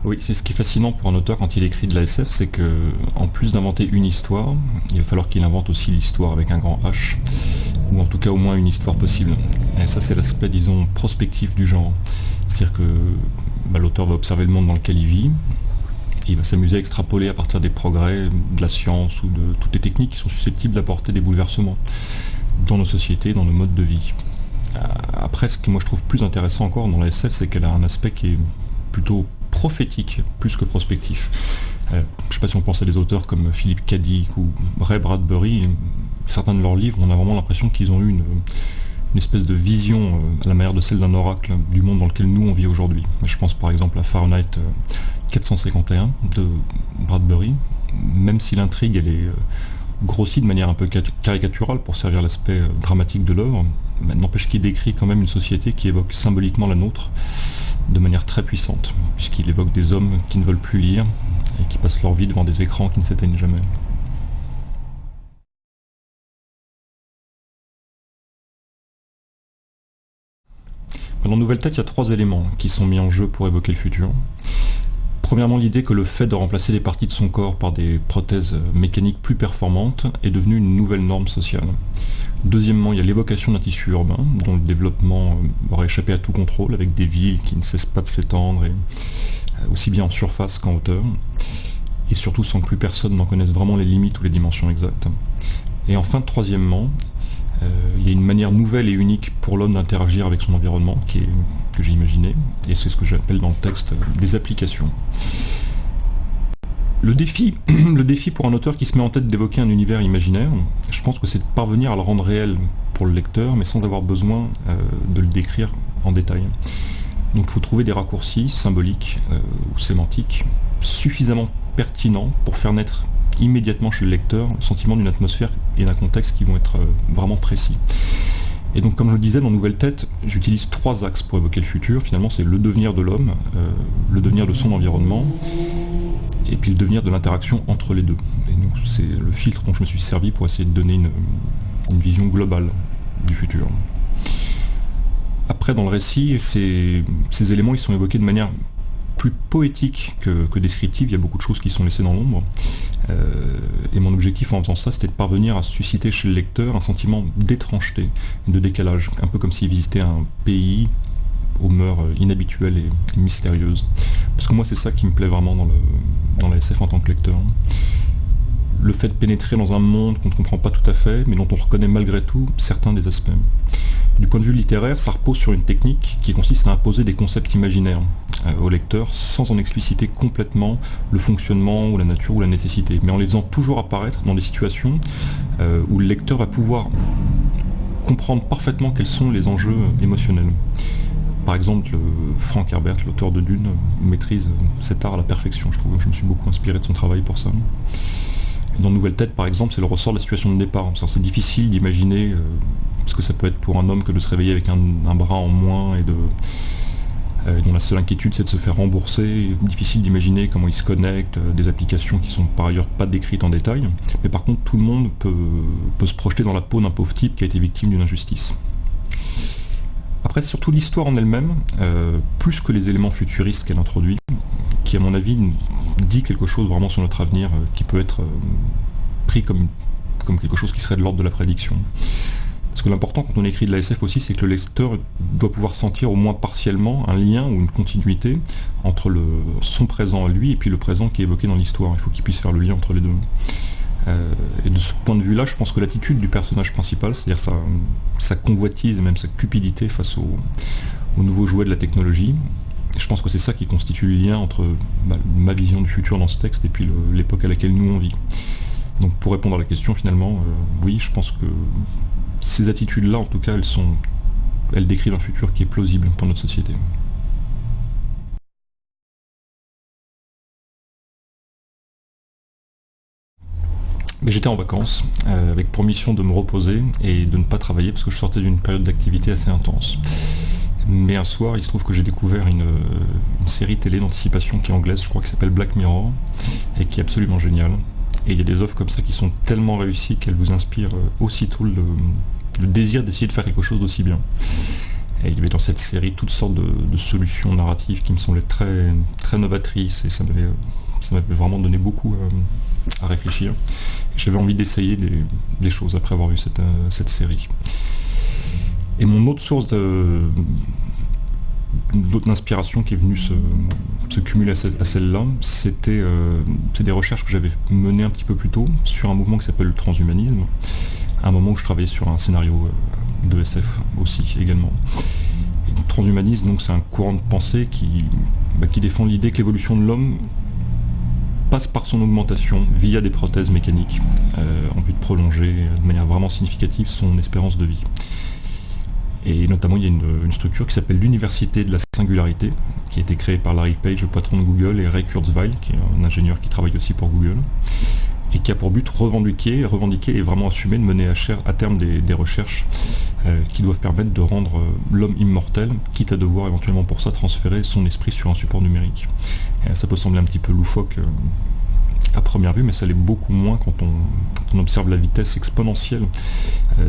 Oui, c'est ce qui est fascinant pour un auteur quand il écrit de la SF, c'est que en plus d'inventer une histoire, il va falloir qu'il invente aussi l'histoire avec un grand H, ou en tout cas au moins une histoire possible. Et ça, c'est l'aspect, disons, prospectif du genre. C'est-à-dire que l'auteur va observer le monde dans lequel il vit, et il va s'amuser à extrapoler à partir des progrès de la science ou de toutes les techniques qui sont susceptibles d'apporter des bouleversements dans nos sociétés, dans nos modes de vie. Après, ce que moi je trouve plus intéressant encore dans la SF, c'est qu'elle a un aspect qui est plutôt prophétique, plus que prospectif. Je ne sais pas si on pense à des auteurs comme Philip K. Dick ou Ray Bradbury, certains de leurs livres, on a vraiment l'impression qu'ils ont eu une espèce de vision à la manière de celle d'un oracle du monde dans lequel nous on vit aujourd'hui. Je pense par exemple à Fahrenheit 451 de Bradbury, même si l'intrigue elle est grossie de manière un peu caricaturale pour servir l'aspect dramatique de l'œuvre, n'empêche qu'il décrit quand même une société qui évoque symboliquement la nôtre de manière très puissante, puisqu'il évoque des hommes qui ne veulent plus lire et qui passent leur vie devant des écrans qui ne s'éteignent jamais. Dans Nouvelle Tête, il y a 3 éléments qui sont mis en jeu pour évoquer le futur. Premièrement, l'idée que le fait de remplacer des parties de son corps par des prothèses mécaniques plus performantes est devenu une nouvelle norme sociale. Deuxièmement, il y a l'évocation d'un tissu urbain dont le développement aurait échappé à tout contrôle, avec des villes qui ne cessent pas de s'étendre, et aussi bien en surface qu'en hauteur, et surtout sans que plus personne n'en connaisse vraiment les limites ou les dimensions exactes. Et enfin, troisièmement, il y a une manière nouvelle et unique pour l'homme d'interagir avec son environnement que j'ai imaginé, et c'est ce que j'appelle dans le texte des applications. Le défi pour un auteur qui se met en tête d'évoquer un univers imaginaire, je pense que c'est de parvenir à le rendre réel pour le lecteur, mais sans avoir besoin de le décrire en détail. Donc il faut trouver des raccourcis symboliques ou sémantiques suffisamment pertinents pour faire naître immédiatement chez le lecteur le sentiment d'une atmosphère et d'un contexte qui vont être vraiment précis. Et donc comme je le disais, dans Nouvelle Tête, j'utilise 3 axes pour évoquer le futur. Finalement, c'est le devenir de l'homme, le devenir de son environnement, et puis le devenir de l'interaction entre les deux. Et donc c'est le filtre dont je me suis servi pour essayer de donner une vision globale du futur. Après, dans le récit, ces éléments ils sont évoqués de manière plus poétique que descriptive. Il y a beaucoup de choses qui sont laissées dans l'ombre. Et mon objectif en faisant ça, c'était de parvenir à susciter chez le lecteur un sentiment d'étrangeté, de décalage, un peu comme s'il visitait un pays aux mœurs inhabituelles et mystérieuses. Parce que moi, c'est ça qui me plaît vraiment dans la SF en tant que lecteur. Le fait de pénétrer dans un monde qu'on ne comprend pas tout à fait, mais dont on reconnaît malgré tout certains des aspects. Du point de vue littéraire, ça repose sur une technique qui consiste à imposer des concepts imaginaires au lecteur sans en expliciter complètement le fonctionnement ou la nature ou la nécessité, mais en les faisant toujours apparaître dans des situations où le lecteur va pouvoir comprendre parfaitement quels sont les enjeux émotionnels. Par exemple, Frank Herbert, l'auteur de Dune, maîtrise cet art à la perfection. Je trouve que je me suis beaucoup inspiré de son travail pour ça. Dans Nouvelle Tête, par exemple, c'est le ressort de la situation de départ. C'est difficile d'imaginer ce que ça peut être pour un homme que de se réveiller avec un bras en moins et dont la seule inquiétude c'est de se faire rembourser. Difficile d'imaginer comment il se connecte, des applications qui sont par ailleurs pas décrites en détail. Mais par contre, tout le monde peut se projeter dans la peau d'un pauvre type qui a été victime d'une injustice. Après, c'est surtout l'histoire en elle-même, plus que les éléments futuristes qu'elle introduit, qui à mon avis dit quelque chose vraiment sur notre avenir, qui peut être pris comme quelque chose qui serait de l'ordre de la prédiction. Parce que l'important quand on écrit de la SF aussi, c'est que le lecteur doit pouvoir sentir au moins partiellement un lien ou une continuité entre son présent à lui et puis le présent qui est évoqué dans l'histoire. Il faut qu'il puisse faire le lien entre les deux. Et de ce point de vue-là, je pense que l'attitude du personnage principal, c'est-à-dire sa convoitise et même sa cupidité face aux nouveaux jouets de la technologie, je pense que c'est ça qui constitue le lien entre ma vision du futur dans ce texte et puis l'époque à laquelle nous on vit. Donc pour répondre à la question, finalement, oui, je pense que ces attitudes-là, en tout cas, elles décrivent un futur qui est plausible pour notre société. Mais j'étais en vacances, avec pour mission de me reposer et de ne pas travailler parce que je sortais d'une période d'activité assez intense. Mais un soir, il se trouve que j'ai découvert une série télé d'anticipation qui est anglaise, je crois, qui s'appelle Black Mirror, et qui est absolument géniale. Et il y a des offres comme ça qui sont tellement réussies qu'elles vous inspirent aussitôt le désir d'essayer de faire quelque chose d'aussi bien. Et il y avait dans cette série toutes sortes de solutions narratives qui me semblaient très, très novatrices, et ça m'avait vraiment donné beaucoup à réfléchir. Et j'avais envie d'essayer des choses après avoir vu cette série. Et mon autre source d'inspiration qui est venue se cumuler à celle-là, c'est des recherches que j'avais menées un petit peu plus tôt sur un mouvement qui s'appelle le transhumanisme, à un moment où je travaillais sur un scénario de SF aussi également. Et le transhumanisme, donc, c'est un courant de pensée qui défend l'idée que l'évolution de l'homme passe par son augmentation via des prothèses mécaniques en vue de prolonger de manière vraiment significative son espérance de vie. Et notamment, il y a une structure qui s'appelle l'Université de la Singularité, qui a été créée par Larry Page, le patron de Google, et Ray Kurzweil, qui est un ingénieur qui travaille aussi pour Google, et qui a pour but revendiquer et vraiment assumer de mener à terme des recherches qui doivent permettre de rendre l'homme immortel, quitte à devoir éventuellement pour ça transférer son esprit sur un support numérique. Et ça peut sembler un petit peu loufoque à première vue, mais ça l'est beaucoup moins quand on observe la vitesse exponentielle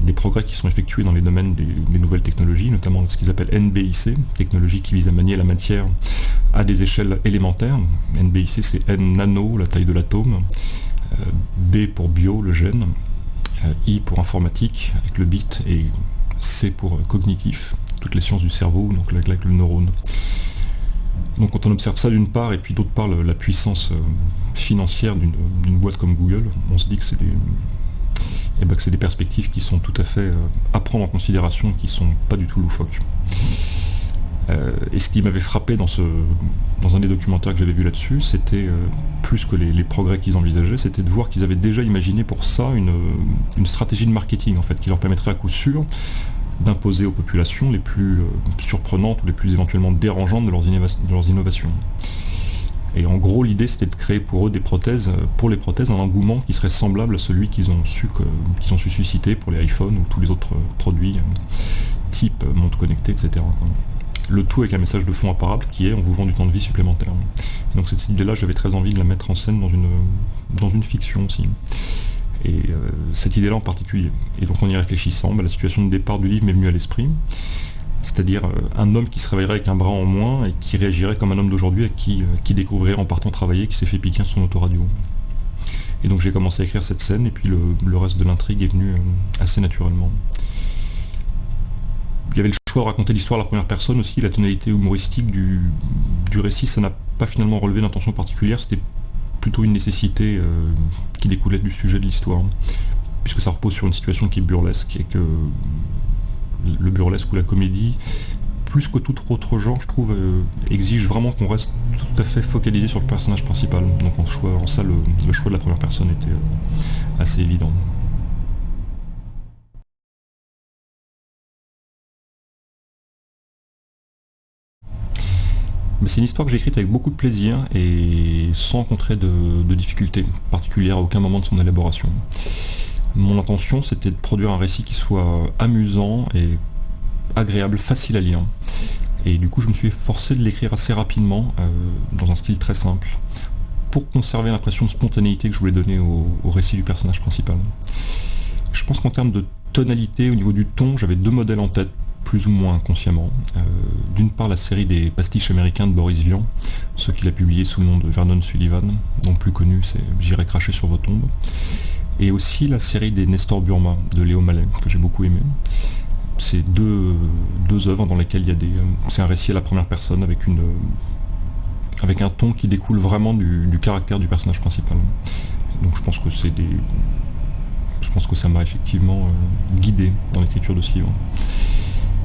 des progrès qui sont effectués dans les domaines des nouvelles technologies, notamment ce qu'ils appellent NBIC, technologie qui vise à manier la matière à des échelles élémentaires. NBIC, c'est N nano, la taille de l'atome, B pour bio, le gène, I pour informatique, avec le bit, et C pour cognitif, toutes les sciences du cerveau, donc avec le neurone. Donc quand on observe ça d'une part, et puis d'autre part la puissance financière d'une boîte comme Google, on se dit que c'est des perspectives qui sont tout à fait à prendre en considération, qui sont pas du tout loufoques. Et ce qui m'avait frappé dans un des documentaires que j'avais vu là-dessus, c'était plus que les progrès qu'ils envisageaient, c'était de voir qu'ils avaient déjà imaginé pour ça une stratégie de marketing en fait, qui leur permettrait à coup sûr d'imposer aux populations les plus surprenantes ou les plus éventuellement dérangeantes de leurs innovations. Et en gros, l'idée c'était de créer pour eux pour les prothèses, un engouement qui serait semblable à celui qu'ils ont su susciter pour les iPhones ou tous les autres produits type montre connectée, etc. Le tout avec un message de fond imparable qui est on vous vend du temps de vie supplémentaire. Et donc cette idée-là, j'avais très envie de la mettre en scène dans une fiction aussi. Et cette idée-là en particulier. Et donc en y réfléchissant, la situation de départ du livre m'est venue à l'esprit. C'est-à-dire un homme qui se réveillerait avec un bras en moins et qui réagirait comme un homme d'aujourd'hui et qui découvrirait en partant travailler qui s'est fait piquer son autoradio. Et donc j'ai commencé à écrire cette scène et puis le reste de l'intrigue est venu assez naturellement. Il y avait le choix de raconter l'histoire à la première personne aussi, la tonalité humoristique du récit, ça n'a pas finalement relevé d'intention particulière, c'était plutôt une nécessité qui découlait du sujet de l'histoire, puisque ça repose sur une situation qui est burlesque, et que le burlesque ou la comédie, plus que tout autre genre, je trouve, exige vraiment qu'on reste tout à fait focalisé sur le personnage principal. Donc en ça, le choix de la première personne était assez évident. Mais c'est une histoire que j'ai écrite avec beaucoup de plaisir et sans rencontrer de difficultés particulières à aucun moment de son élaboration. Mon intention, c'était de produire un récit qui soit amusant et agréable, facile à lire. Et du coup, je me suis forcé de l'écrire assez rapidement, dans un style très simple, pour conserver l'impression de spontanéité que je voulais donner au récit du personnage principal. Je pense qu'en termes de tonalité, au niveau du ton, j'avais deux modèles en tête, plus ou moins inconsciemment. D'une part, la série des pastiches américains de Boris Vian, ceux qu'il a publié sous le nom de Vernon Sullivan, dont le plus connu c'est J'irai cracher sur vos tombes. Et aussi la série des Nestor Burma de Léo Mallet, que j'ai beaucoup aimé. C'est deux œuvres dans lesquelles c'est un récit à la première personne avec un ton qui découle vraiment du caractère du personnage principal. Donc je pense que ça m'a effectivement guidé dans l'écriture de ce livre.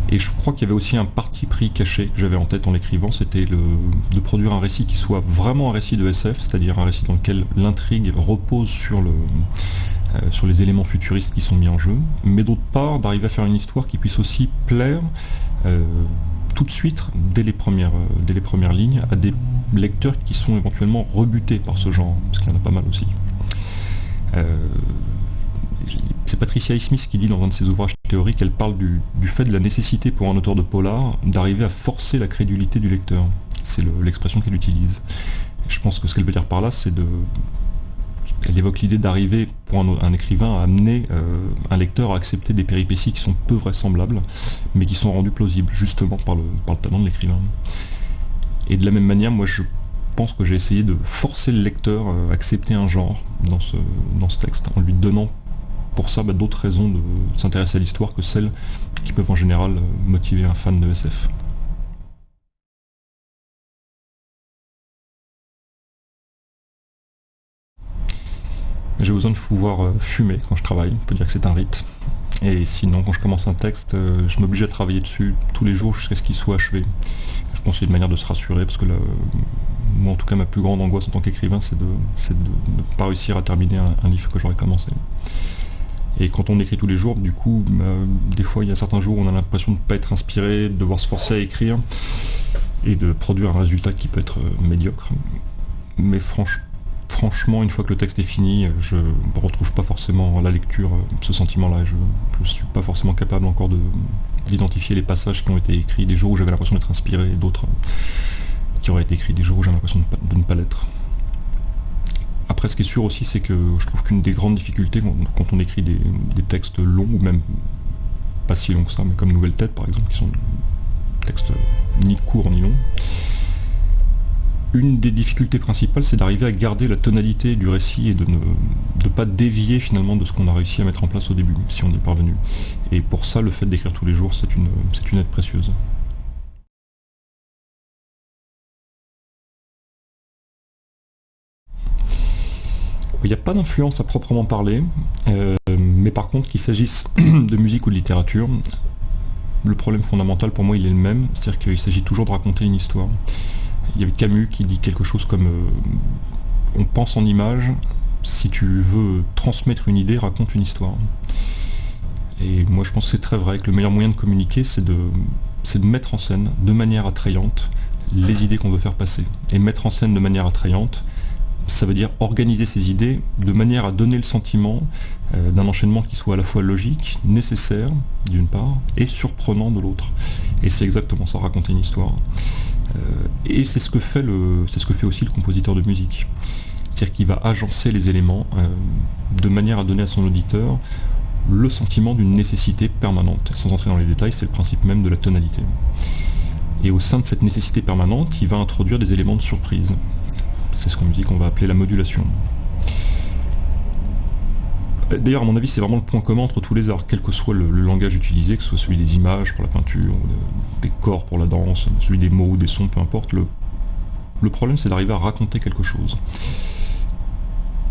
Et je crois qu'il y avait aussi un parti pris caché que j'avais en tête en l'écrivant, c'était de produire un récit qui soit vraiment un récit de SF, c'est-à-dire un récit dans lequel l'intrigue repose sur les éléments futuristes qui sont mis en jeu, mais d'autre part d'arriver à faire une histoire qui puisse aussi plaire tout de suite, dès les premières lignes, à des lecteurs qui sont éventuellement rebutés par ce genre, parce qu'il y en a pas mal aussi. C'est Patricia Highsmith qui dit dans un de ses ouvrages théoriques qu'elle parle du fait de la nécessité pour un auteur de polar d'arriver à forcer la crédulité du lecteur. C'est l'expression qu'elle utilise. Et je pense que ce qu'elle veut dire par là, c'est Elle évoque l'idée d'arriver, pour un écrivain, à amener un lecteur à accepter des péripéties qui sont peu vraisemblables, mais qui sont rendues plausibles, justement par le talent de l'écrivain. Et de la même manière, moi je pense que j'ai essayé de forcer le lecteur à accepter un genre dans ce texte, en lui donnant pour ça d'autres raisons de s'intéresser à l'histoire que celles qui peuvent en général motiver un fan de SF. J'ai besoin de pouvoir fumer quand je travaille, on peut dire que c'est un rite. Et sinon, quand je commence un texte, je m'oblige à travailler dessus tous les jours jusqu'à ce qu'il soit achevé. Je pense que c'est une manière de se rassurer, parce que moi en tout cas ma plus grande angoisse en tant qu'écrivain, c'est de ne pas réussir à terminer un livre que j'aurais commencé. Et quand on écrit tous les jours, du coup, des fois il y a certains jours où on a l'impression de ne pas être inspiré, de devoir se forcer à écrire, et de produire un résultat qui peut être médiocre. Mais franchement, une fois que le texte est fini, je ne retrouve pas forcément à la lecture ce sentiment-là. Je ne suis pas forcément capable encore d'identifier les passages qui ont été écrits, des jours où j'avais l'impression d'être inspiré, et d'autres qui auraient été écrits des jours où j'avais l'impression de ne pas l'être. Après, ce qui est sûr aussi, c'est que je trouve qu'une des grandes difficultés quand on écrit des textes longs, ou même pas si longs que ça, mais comme Nouvelle Tête par exemple, qui sont des textes ni courts ni longs, une des difficultés principales, c'est d'arriver à garder la tonalité du récit et de ne pas dévier finalement de ce qu'on a réussi à mettre en place au début, si on y est parvenu. Et pour ça, le fait d'écrire tous les jours, c'est une aide précieuse. Il n'y a pas d'influence à proprement parler, mais par contre, qu'il s'agisse de musique ou de littérature, le problème fondamental pour moi il est le même, c'est-à-dire qu'il s'agit toujours de raconter une histoire. Il y avait Camus qui dit quelque chose comme on pense en images, si tu veux transmettre une idée, raconte une histoire. Et moi je pense que c'est très vrai, que le meilleur moyen de communiquer, c'est de mettre en scène de manière attrayante les idées qu'on veut faire passer. Et mettre en scène de manière attrayante, ça veut dire organiser ces idées de manière à donner le sentiment d'un enchaînement qui soit à la fois logique, nécessaire d'une part, et surprenant de l'autre. Et c'est exactement ça, raconter une histoire. Et c'est ce que fait aussi le compositeur de musique. C'est-à-dire qu'il va agencer les éléments de manière à donner à son auditeur le sentiment d'une nécessité permanente. Sans entrer dans les détails, c'est le principe même de la tonalité. Et au sein de cette nécessité permanente, il va introduire des éléments de surprise. C'est ce qu'en musique on va appeler la modulation. D'ailleurs, à mon avis, c'est vraiment le point commun entre tous les arts, quel que soit le langage utilisé, que ce soit celui des images pour la peinture, des corps pour la danse, celui des mots, des sons, peu importe. Le problème, c'est d'arriver à raconter quelque chose.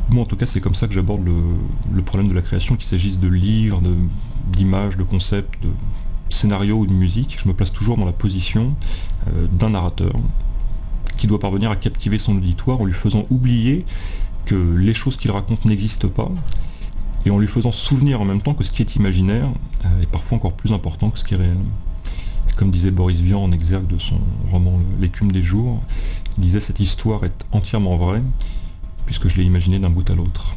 Moi, en tout cas, c'est comme ça que j'aborde le problème de la création, qu'il s'agisse de livres, d'images, de concepts, de scénarios ou de musique. Je me place toujours dans la position d'un narrateur qui doit parvenir à captiver son auditoire en lui faisant oublier que les choses qu'il raconte n'existent pas, et en lui faisant souvenir en même temps que ce qui est imaginaire est parfois encore plus important que ce qui est réel. Comme disait Boris Vian en exergue de son roman L'écume des jours, il disait « Cette histoire est entièrement vraie, puisque je l'ai imaginée d'un bout à l'autre ».